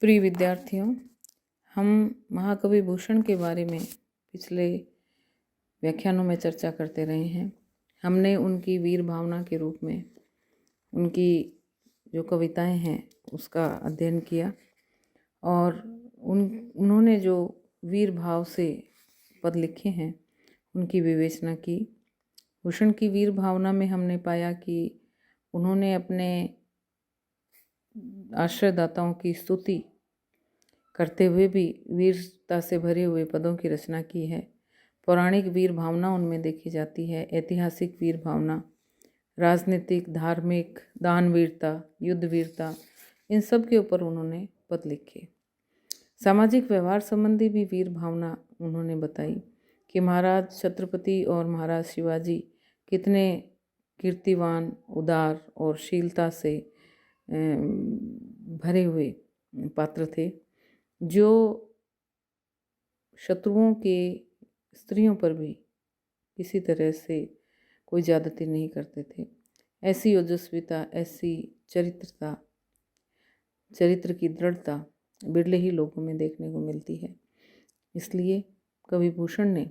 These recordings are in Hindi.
प्रिय विद्यार्थियों, हम महाकवि भूषण के बारे में पिछले व्याख्यानों में चर्चा करते रहे हैं। हमने उनकी वीर भावना के रूप में उनकी जो कविताएं हैं उसका अध्ययन किया और उन्होंने जो वीर भाव से पद लिखे हैं उनकी विवेचना की। भूषण की वीर भावना में हमने पाया कि उन्होंने अपने आश्रयदाताओं की स्तुति करते हुए भी वीरता से भरे हुए पदों की रचना की है। पौराणिक वीर भावना उनमें देखी जाती है, ऐतिहासिक वीर भावना, राजनीतिक, धार्मिक, दानवीरता, युद्ध वीरता, इन सब के ऊपर उन्होंने पद लिखे। सामाजिक व्यवहार संबंधी भी वीर भावना उन्होंने बताई कि महाराज छत्रपति और महाराज शिवाजी कितने कीर्तिवान, उदार और शीलता से भरे हुए पात्र थे, जो शत्रुओं के स्त्रियों पर भी किसी तरह से कोई ज्यादती नहीं करते थे। ऐसी ओजस्विता, ऐसी चरित्र की दृढ़ता बिरले ही लोगों में देखने को मिलती है। इसलिए कवि भूषण ने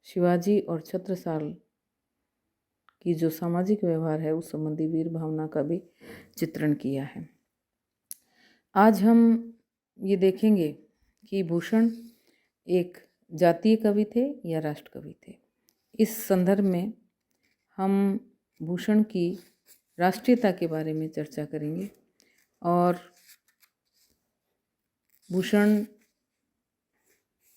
शिवाजी और छत्रसाल की जो सामाजिक व्यवहार है उस संबंधी वीर भावना का भी चित्रण किया है। आज हम ये देखेंगे कि भूषण एक जातीय कवि थे या राष्ट्र कवि थे। इस संदर्भ में हम भूषण की राष्ट्रीयता के बारे में चर्चा करेंगे और भूषण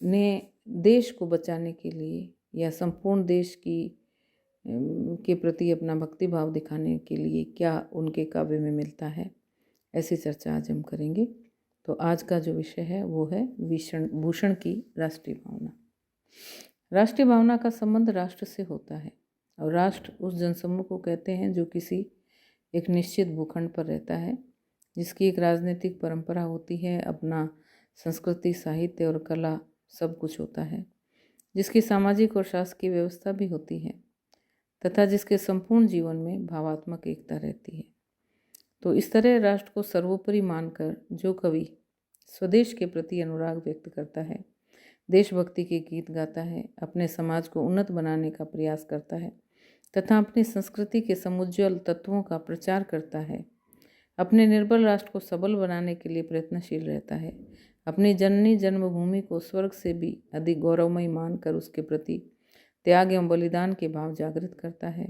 ने देश को बचाने के लिए या संपूर्ण देश के प्रति अपना भक्तिभाव दिखाने के लिए क्या उनके काव्य में मिलता है, ऐसी चर्चा आज हम करेंगे। तो आज का जो विषय है वो है भूषण की राष्ट्रीय भावना। राष्ट्रीय भावना का संबंध राष्ट्र से होता है और राष्ट्र उस जनसमूह को कहते हैं जो किसी एक निश्चित भूखंड पर रहता है, जिसकी एक राजनीतिक परंपरा होती है, अपना संस्कृति, साहित्य और कला सब कुछ होता है, जिसकी सामाजिक और शासकीय व्यवस्था भी होती है तथा जिसके संपूर्ण जीवन में भावात्मक एकता रहती है। तो इस तरह राष्ट्र को सर्वोपरि मानकर जो कवि स्वदेश के प्रति अनुराग व्यक्त करता है, देशभक्ति के गीत गाता है, अपने समाज को उन्नत बनाने का प्रयास करता है तथा अपनी संस्कृति के समुज्ज्वल तत्वों का प्रचार करता है, अपने निर्बल राष्ट्र को सबल बनाने के लिए प्रयत्नशील रहता है, अपनी जननी जन्मभूमि को स्वर्ग से भी अधिक गौरवमयी मानकर उसके प्रति त्याग एवं बलिदान के भाव जागृत करता है,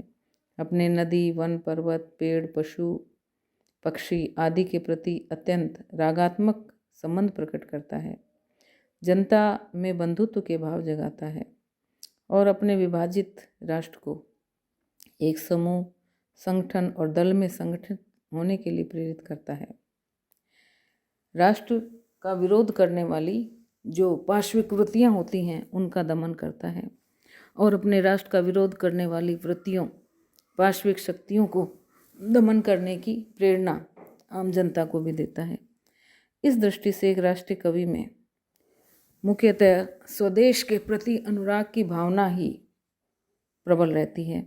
अपने नदी, वन, पर्वत, पेड़, पशु, पक्षी आदि के प्रति अत्यंत रागात्मक संबंध प्रकट करता है, जनता में बंधुत्व के भाव जगाता है और अपने विभाजित राष्ट्र को एक समूह, संगठन और दल में संगठित होने के लिए प्रेरित करता है। राष्ट्र का विरोध करने वाली जो पार्श्विक वृत्तियाँ होती हैं उनका दमन करता है और अपने राष्ट्र का विरोध करने वाली वृत्तियों, पार्श्विक शक्तियों को दमन करने की प्रेरणा आम जनता को भी देता है। इस दृष्टि से एक राष्ट्रीय कवि में मुख्यतः स्वदेश के प्रति अनुराग की भावना ही प्रबल रहती है।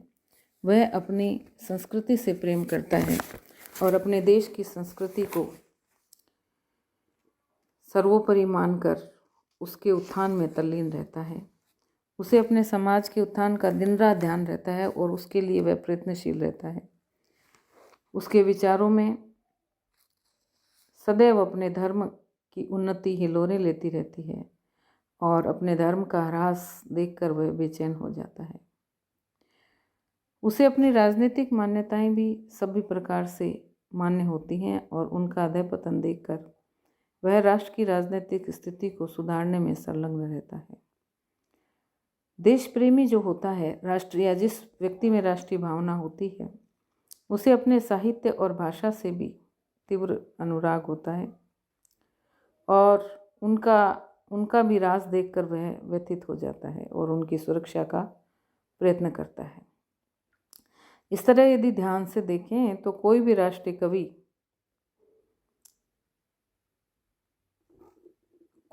वह अपनी संस्कृति से प्रेम करता है और अपने देश की संस्कृति को सर्वोपरि मानकर उसके उत्थान में तल्लीन रहता है। उसे अपने समाज के उत्थान का दिन रात ध्यान रहता है और उसके लिए वह प्रयत्नशील रहता है। उसके विचारों में सदैव अपने धर्म की उन्नति हिलोरें लेती रहती है और अपने धर्म का ह्रास देखकर वह बेचैन हो जाता है। उसे अपनी राजनीतिक मान्यताएं भी सभी प्रकार से मान्य होती हैं और उनका अधःपतन देखकर वह राष्ट्र की राजनीतिक स्थिति को सुधारने में संलग्न रहता है। देश प्रेमी जो होता है, राष्ट्रीय, जिस व्यक्ति में राष्ट्रीय भावना होती है, उसे अपने साहित्य और भाषा से भी तीव्र अनुराग होता है और उनका भी राज देखकर वह व्यथित हो जाता है और उनकी सुरक्षा का प्रयत्न करता है। इस तरह यदि ध्यान से देखें तो कोई भी राष्ट्रीय कवि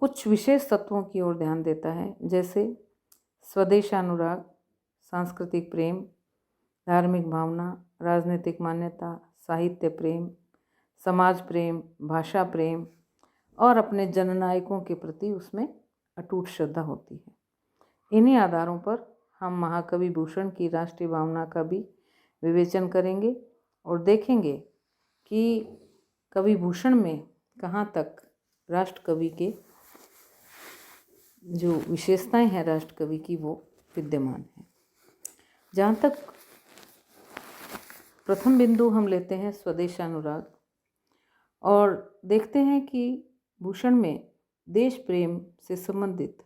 कुछ विशेष तत्वों की ओर ध्यान देता है, जैसे स्वदेशानुराग, सांस्कृतिक प्रेम, धार्मिक भावना, राजनीतिक मान्यता, साहित्य प्रेम, समाज प्रेम, भाषा प्रेम और अपने जननायकों के प्रति उसमें अटूट श्रद्धा होती है। इन्हीं आधारों पर हम महाकवि भूषण की राष्ट्रीय भावना का भी विवेचन करेंगे और देखेंगे कि कवि भूषण में कहाँ तक राष्ट्र कवि के जो विशेषताएं हैं राष्ट्र कवि की वो विद्यमान है। जहाँ तक प्रथम बिंदु हम लेते हैं स्वदेशानुराग और देखते हैं कि भूषण में देश प्रेम से संबंधित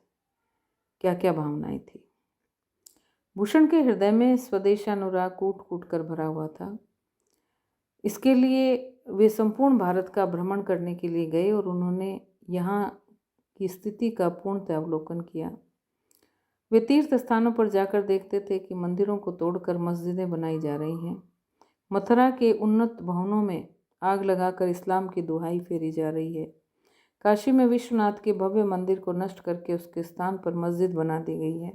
क्या क्या भावनाएं थी। भूषण के हृदय में स्वदेशानुराग कूट कूट कर भरा हुआ था। इसके लिए वे संपूर्ण भारत का भ्रमण करने के लिए गए और उन्होंने यहाँ की स्थिति का पूर्णतः अवलोकन किया। वे तीर्थ स्थानों पर जाकर देखते थे कि मंदिरों को तोड़कर मस्जिदें बनाई जा रही हैं, मथुरा के उन्नत भवनों में आग लगाकर इस्लाम की दुहाई फेरी जा रही है, काशी में विश्वनाथ के भव्य मंदिर को नष्ट करके उसके स्थान पर मस्जिद बना दी गई है।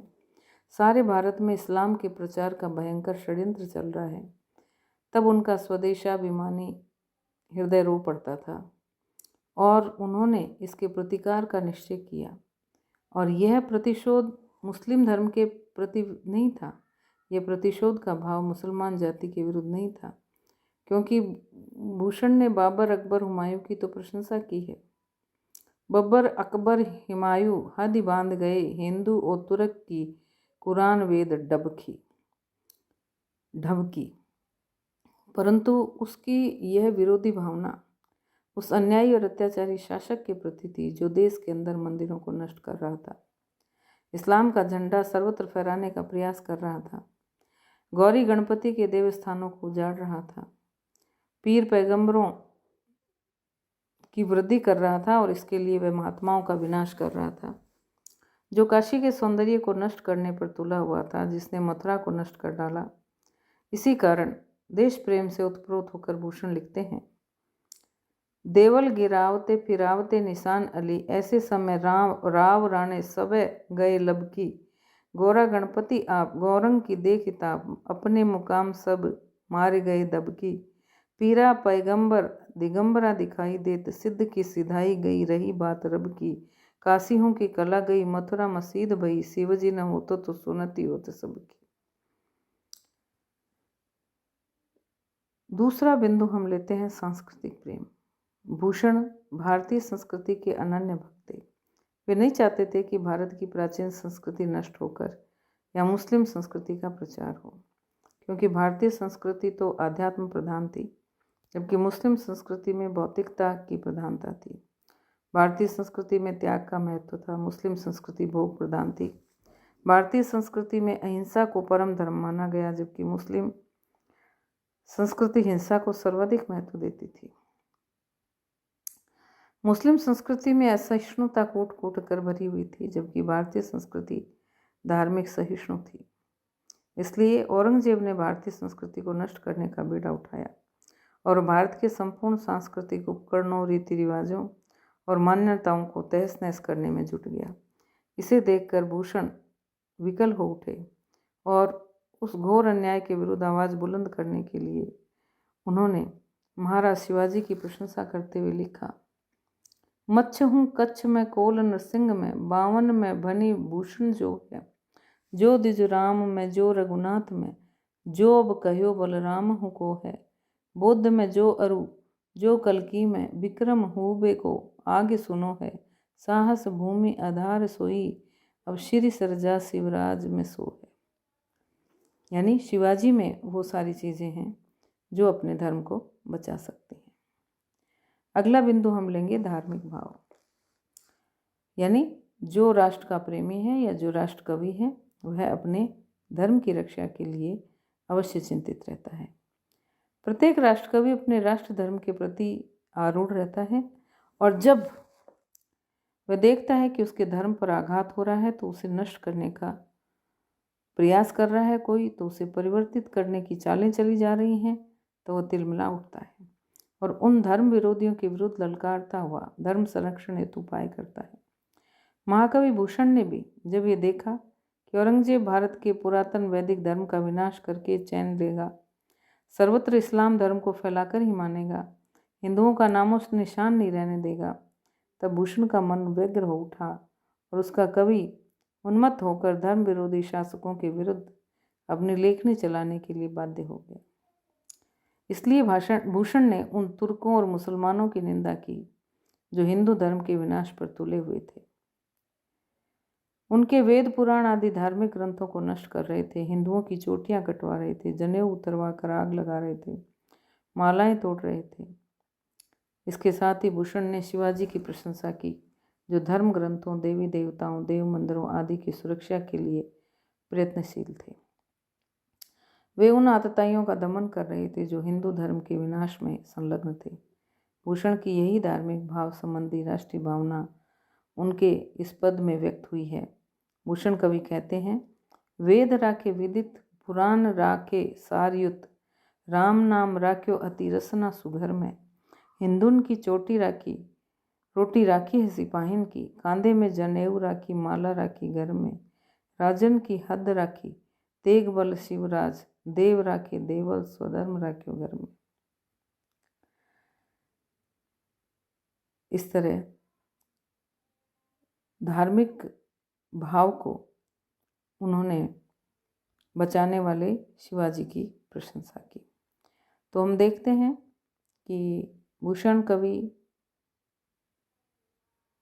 सारे भारत में इस्लाम के प्रचार का भयंकर षड्यंत्र चल रहा है। तब उनका स्वदेशाभिमानी हृदय रो पड़ता था और उन्होंने इसके प्रतिकार का निश्चय किया। और यह प्रतिशोध मुस्लिम धर्म के प्रति नहीं था, यह प्रतिशोध का भाव मुसलमान जाति के विरुद्ध नहीं था, क्योंकि भूषण ने बाबर, अकबर, हुमायूं की तो प्रशंसा की है। बब्बर, अकबर, हुमायूं हद बांध गए, हिंदू और तुर्क की कुरान वेद ढबकी। परंतु उसकी यह विरोधी भावना उस अन्यायी और अत्याचारी शासक के प्रति थी जो देश के अंदर मंदिरों को नष्ट कर रहा था, इस्लाम का झंडा सर्वत्र फहराने का प्रयास कर रहा था, गौरी गणपति के देवस्थानों को उजाड़ रहा था, पीर पैगंबरों की वृद्धि कर रहा था और इसके लिए वह महात्माओं का विनाश कर रहा था, जो काशी के सौंदर्य को नष्ट करने पर तुला हुआ था, जिसने मथुरा को नष्ट कर डाला। इसी कारण देश प्रेम से उत्प्रोत होकर भूषण लिखते हैं, देवल गिरावते फिरावते निशान अली, ऐसे समय राव राणे सबे गए लबकी, गोरा गणपति आप गौरंग की दे किताब, अपने मुकाम सब मारे गए दबकी, पीरा पैगंबर दिगंबरा दिखाई देत, सिद्ध की सिधाई गई रही बात रब की, कासियों की कला गई मथुरा मसीद भई, शिवजी न होतो तो सुनती होत सबकी। दूसरा बिंदु हम लेते हैं सांस्कृतिक प्रेम। भूषण भारतीय संस्कृति के अनन्य भक्त थे। वे नहीं चाहते थे कि भारत की प्राचीन संस्कृति नष्ट होकर या मुस्लिम संस्कृति का प्रचार हो, क्योंकि भारतीय संस्कृति तो आध्यात्म प्रधान थी, जबकि मुस्लिम संस्कृति में भौतिकता की प्रधानता थी। भारतीय संस्कृति में त्याग का महत्व था, मुस्लिम संस्कृति भोग प्रधान थी। भारतीय संस्कृति में अहिंसा को परम धर्म माना गया, जबकि मुस्लिम संस्कृति हिंसा को सर्वाधिक महत्व देती थी। मुस्लिम संस्कृति में असहिष्णुता कूट कूट कर भरी हुई थी, जबकि भारतीय संस्कृति धार्मिक सहिष्णु थी। इसलिए औरंगजेब ने भारतीय संस्कृति को नष्ट करने का बीड़ा उठाया और भारत के संपूर्ण सांस्कृतिक उपकरणों, रीति रिवाजों और मान्यताओं को तहस नहस करने में जुट गया। इसे देखकर भूषण विकल हो उठे और उस घोर अन्याय के विरुद्ध आवाज़ बुलंद करने के लिए उन्होंने महाराज शिवाजी की प्रशंसा करते हुए लिखा, मच्छ हूँ कच्छ में कोल नरसिंह में, बावन में भनी भूषण जो है, जो दिज राम में जो रघुनाथ में, जो अब कहो बलराम हूँ को है, बुद्ध में जो अरु जो कलकी में, विक्रम हुबे को आगे सुनो है, साहस भूमि आधार सोई, अब श्री सरजा शिवराज में सो है। यानी शिवाजी में वो सारी चीज़ें हैं जो अपने धर्म को बचा सकती हैं। अगला बिंदु हम लेंगे धार्मिक भाव, यानी जो राष्ट्र का प्रेमी है या जो राष्ट्र कवि है वह अपने धर्म की रक्षा के लिए अवश्य चिंतित रहता है। प्रत्येक राष्ट्र कवि अपने राष्ट्र धर्म के प्रति आरूढ़ रहता है और जब वह देखता है कि उसके धर्म पर आघात हो रहा है तो उसे नष्ट करने का प्रयास कर रहा है कोई, तो उसे परिवर्तित करने की चालें चली जा रही हैं, तो वह तिलमिला उठता है और उन धर्म विरोधियों के विरुद्ध ललकारता हुआ धर्म संरक्षण हेतु उपाय करता है। महाकवि भूषण ने भी जब ये देखा कि औरंगजेब भारत के पुरातन वैदिक धर्म का विनाश करके चैन लेगा, सर्वत्र इस्लाम धर्म को फैलाकर ही मानेगा, हिंदुओं का नामो निशान नहीं रहने देगा, तब भूषण का मन व्यग्र हो उठा और उसका कवि उन्मत्त होकर धर्म विरोधी शासकों के विरुद्ध अपनी लेखनी चलाने के लिए बाध्य हो गया। इसलिए भूषण ने उन तुर्कों और मुसलमानों की निंदा की जो हिंदू धर्म के विनाश पर तुले हुए थे। उनके वेद पुराण आदि धार्मिक ग्रंथों को नष्ट कर रहे थे, हिंदुओं की चोटियां कटवा रहे थे, जनेऊ उतरवा कर आग लगा रहे थे, मालाएं तोड़ रहे थे। इसके साथ ही भूषण ने शिवाजी की प्रशंसा की, जो धर्म ग्रंथों, देवी देवताओं, देव मंदिरों आदि की सुरक्षा के लिए प्रयत्नशील थे। वे उन आतताइयों का दमन कर रहे थे जो हिंदू धर्म के विनाश में संलग्न थे। भूषण की यही धार्मिक भाव संबंधी राष्ट्रीय भावना उनके इस पद में व्यक्त हुई है। भूषण कवि कहते हैं, वेद राखे विदित, पुराण राखे सारयुत, राम नाम राख्यो अति रसना सुघर में। हिंदुन की चोटी राखी, रोटी राखी है सिपाहिन की, कांधे में जनेऊ राखी, माला राखी घर में। राजन की हद राखी, तेग बल शिवराज, देव राखे देवल, स्वधर्म राख्यो घर में। इस तरह धार्मिक भाव को उन्होंने बचाने वाले शिवाजी की प्रशंसा की। तो हम देखते हैं कि भूषण कवि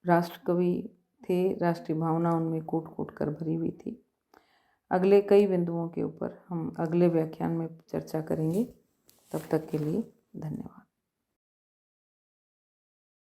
राष्ट्र कवि थे, राष्ट्रीय भावना उनमें कूट कूट कर भरी हुई थी। अगले कई बिंदुओं के ऊपर हम अगले व्याख्यान में चर्चा करेंगे। तब तक के लिए धन्यवाद।